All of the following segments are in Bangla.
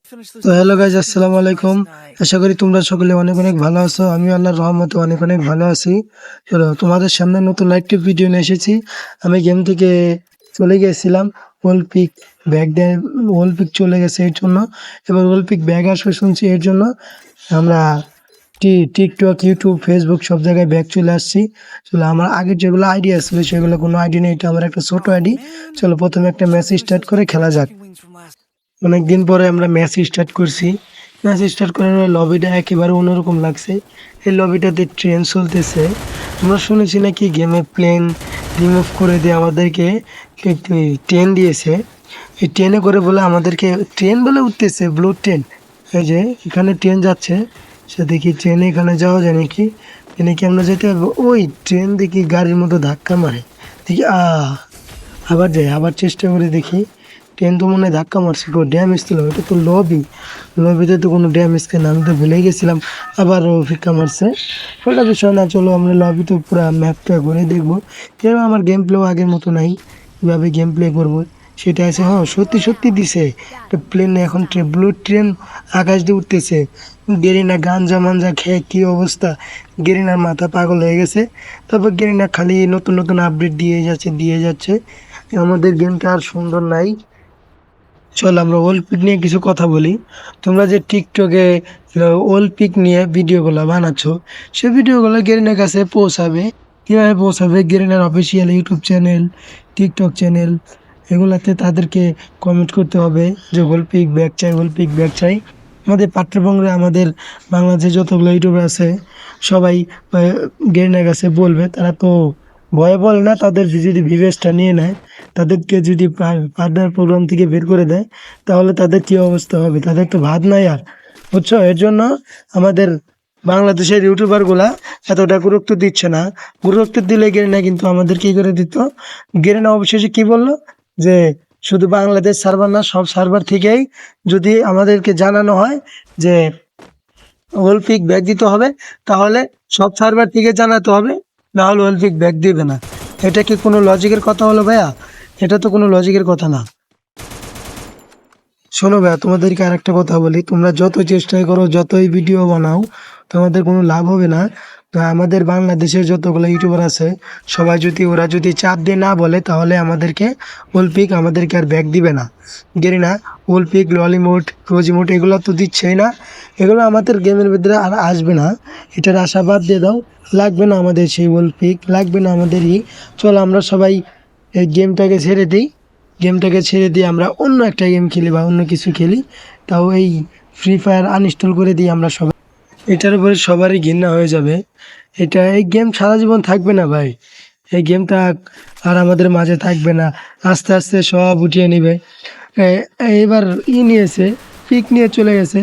তো হ্যালো গাইজ, আসসালামু আলাইকুম। আশা করি তোমরা সকলে অনেক অনেক ভালো আছো। আমি আল্লাহর রহমতে অনেক অনেক ভালো আছি। চলো তোমাদের সামনে নতুন একটি ভিডিও নিয়ে এসেছি। আমি গেম থেকে চলে গিয়েছিলাম অলিম্পিক ব্যাগ দিয়ে, অলিম্পিক চলে গেছে এর জন্য, এবার অলিম্পিক ব্যাগ আসবে শুনছি এর জন্য আমরা টিকটক, ইউটিউব, ফেসবুক সব জায়গায় ব্যাগ চলে আসছি। চলো আমার আগের যেগুলো আইডিয়া ছিল সেগুলো কোনো আইডি নেই, এটা আমার একটা ছোট আইডি। চলো প্রথমে একটা ম্যাচ স্টার্ট করে খেলা যাক। অনেকদিন পরে আমরা ম্যাচ স্টার্ট করছি। ম্যাচ স্টার্ট করার লবিটা একেবারে অন্যরকম লাগছে। এই লবিটাতে ট্রেন চলতেছে। আমরা শুনেছি নাকি গেমে প্লেন রিমুভ করে দিয়ে আমাদেরকে ট্রেন দিয়েছে। এই ট্রেনে করে বলে আমাদেরকে ট্রেন বলে উঠতেছে, ব্লু ট্রেন। এই যে এখানে ট্রেন যাচ্ছে, সে দেখি ট্রেনে এখানে যাওয়া যায় নাকি, ট্রেনে কি আমরা যেতে পারবো? ওই ট্রেন দেখি গাড়ির মতো ধাক্কা মারে, দেখি আবার যাই, আবার চেষ্টা করে দেখি। ট্রেন তো মনে হয় ধাক্কা মারছে, কোনো ড্যামেজ ছিল, এটা তো লবিতে তো কোনো ড্যামেজ কেন, আমি তো ভুলে গেছিলাম। আবার ভিক্ষা মারছে, ওটা বিষয় না। চলো আমরা লবিতে পুরো ম্যাপটা ঘুরে দেখবো। এবার আমার গেম প্লেও আগের মতো নাই, কীভাবে গেম প্লে করবো সেটা আছে। হ্যাঁ সত্যি সত্যি দিছে একটা প্লেন, এখন ব্লু ট্রেন আকাশ দিয়ে উঠতেছে। গেরিনা গাঞ্জা মাঞ্জা খেয়ে কী অবস্থা, গেরিনার মাথা পাগল হয়ে গেছে। তারপর গেরিনা খালি নতুন নতুন আপডেট দিয়ে যাচ্ছে। আমাদের গেমটা আর সুন্দর নাই। চল আমরা অলিম্পিক নিয়ে কিছু কথা বলি। তোমরা যে টিকটকে অলিম্পিক নিয়ে ভিডিওগুলো বানাচ্ছ, সে ভিডিওগুলো গেরিনার কাছে পৌঁছাবে কীভাবে পৌঁছাবে? গেরিনার official YouTube channel, TikTok channel, এগুলাতে তাদেরকে কমেন্ট করতে হবে যে অলিম্পিক ব্যাগ চাই, অলিম্পিক ব্যাগ চাই। আমাদের পাঠ্যক্রমে আমাদের বাংলাদেশে যতগুলো ইউটিউবার আছে সবাই গেরিনার কাছে বলবে। তারা তো ভয়ে বলে না, তাদের যদি ভিউয়ার্সটা নিয়ে নেয়, তাদেরকে যদি পার্টনার প্রোগ্রাম থেকে বের করে দেয়, তাহলে তাদের কী অবস্থা হবে? তাদের তো ভাত নাই আর, বুঝছো? এর জন্য আমাদের বাংলাদেশের ইউটিউবারগুলা এতটা গুরুত্ব দিচ্ছে না। গুরুত্ব দিলে গেরিনা কিন্তু আমাদের কী করে দিত। গেরিনা অবশেষে কী বললো যে শুধু বাংলাদেশ সার্ভার না, সব সার্ভার থেকেই যদি আমাদেরকে জানানো হয় যে অলিম্পিক ব্যাগ দিতে হবে, তাহলে সব সার্ভার থেকে জানাতে হবে, না হলে অলিম্পিক ব্যাগ দিবে না। এটা কি কোনো লজিকের কথা হলো ভাইয়া? এটা তো কোনো লজিকের কথা না। শোনো ভাইয়া, তোমাদেরকে আর একটা কথা বলি, তোমরা যত চেষ্টাই করো, যতই ভিডিও বানাও, তোমাদের কোনো লাভ হবে না। তো আমাদের বাংলাদেশের যতগুলো ইউটিউবার আছে সবাই যদি, ওরা যদি চাপ দিয়ে না বলে, তাহলে আমাদেরকে আর ব্যাগ দিবে না। গেরিনা অলিম্পিক, ললিমোট, রোজিমোট এগুলো তো দিচ্ছেই না, এগুলো আমাদের গেমের ভিতরে আর আসবে না। এটার আশাবাদ দিয়ে দাও, লাগবে না আমাদের সেই অলিম্পিক, লাগবে না আমাদেরই। চলো আমরা সবাই এই গেমটাকে ছেড়ে দিয়ে আমরা অন্য একটা গেম খেলি বা অন্য কিছু খেলি। তাও এই ফ্রি ফায়ার আনইনস্টল করে দিই আমরা সবাই, এটার উপরে সবারই ঘৃণা হয়ে যাবে। এই গেম সারা জীবন থাকবে না ভাই, এই গেমটা আর আমাদের মাঝে থাকবে না, আস্তে আস্তে সব উঠিয়ে নেবে। এবার নিয়েছে, পিক নিয়ে চলে গেছে,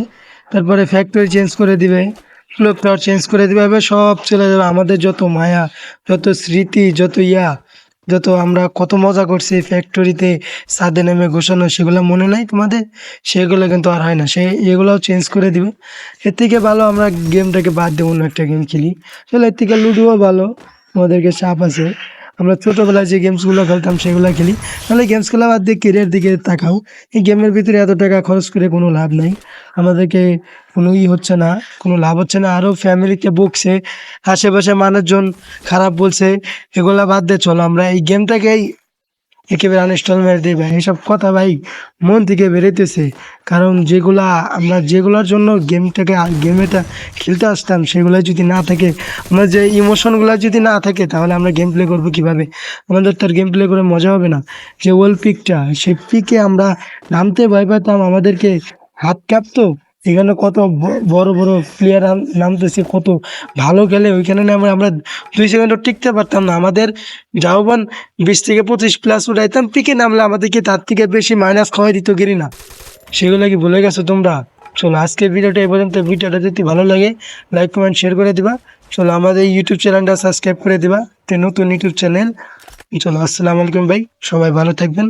তারপরে ফ্যাক্টরি চেঞ্জ করে দিবে, ক্লক টাওয়ার চেঞ্জ করে দিবে, এবার সব চলে যাবে। আমাদের যত মায়া, যত স্মৃতি, যত আমরা কত মজা করছি ফ্যাক্টরিতে ছাদে নেমে ঘোষানো, সেগুলো মনে নাই তোমাদের? সেগুলো কিন্তু আর হয় না, এগুলোও চেঞ্জ করে দিবে। এর থেকে ভালো আমরা গেমটাকে বাদ দেবো, অন্য একটা গেম খেলি। চলো এর থেকে লুডোও ভালো, আমাদেরকে চাপ আছে। আমরা ছোটোবেলায় যে গেমসগুলো খেলতাম সেগুলো খেলি। তাহলে গেমস খেলা বাদ দিয়ে কেরিয়ার দিকে তাকাও। এই গেমের ভিতরে এত টাকা খরচ করে কোনো লাভ নাই, আমাদেরকে কোনো হচ্ছে না, কোনো লাভ হচ্ছে না। আরও ফ্যামিলিকে বকছে, আশেপাশে মানুষজন খারাপ বলছে, এগুলা বাদ দিয়ে চলো আমরা এই গেমটাকেই একেবারে আনইনস্টল মেরে দিই ভাই। এসব কথা ভাই মন থেকে বেরোতেছে, কারণ যেগুলোর জন্য গেমটা খেলতে আসতাম, সেগুলো যদি না থাকে, আমরা যে ইমোশনগুলো যদি না থাকে, তাহলে আমরা গেম প্লে করবো কীভাবে? আমাদের তার গেম প্লে করে মজা হবে না। যে ওয়ার্ল্ড পিকটা, সেই পিকে আমরা নামতে ভয় পেতাম, আমাদেরকে হাত কাঁপতো। এখানে কত বড় বড় প্লেয়ার নামতেছে, কত ভালো খেলে, ওইখানে নামে আমরা 2 সেকেন্ডও টিকতে পারতাম না। আমাদের যৌবন 20 থেকে 25 প্লাস উঠাইতাম, পিকে নামলে আমাদেরকে তার থেকে বেশি মাইনাস খাওয়াই দিত গেরিনা। সেগুলো কি ভুলে গেছো তোমরা? চলো আজকের ভিডিওটা এই পর্যন্ত। ভিডিওটা যদি ভালো লাগে লাইক কমেন্ট শেয়ার করে দিবা। চলো আমাদের ইউটিউব চ্যানেলটা সাবস্ক্রাইব করে দিবা, নতুন ইউটিউব চ্যানেল। চলো আসসালামু আলাইকুম ভাই, সবাই ভালো থাকবেন।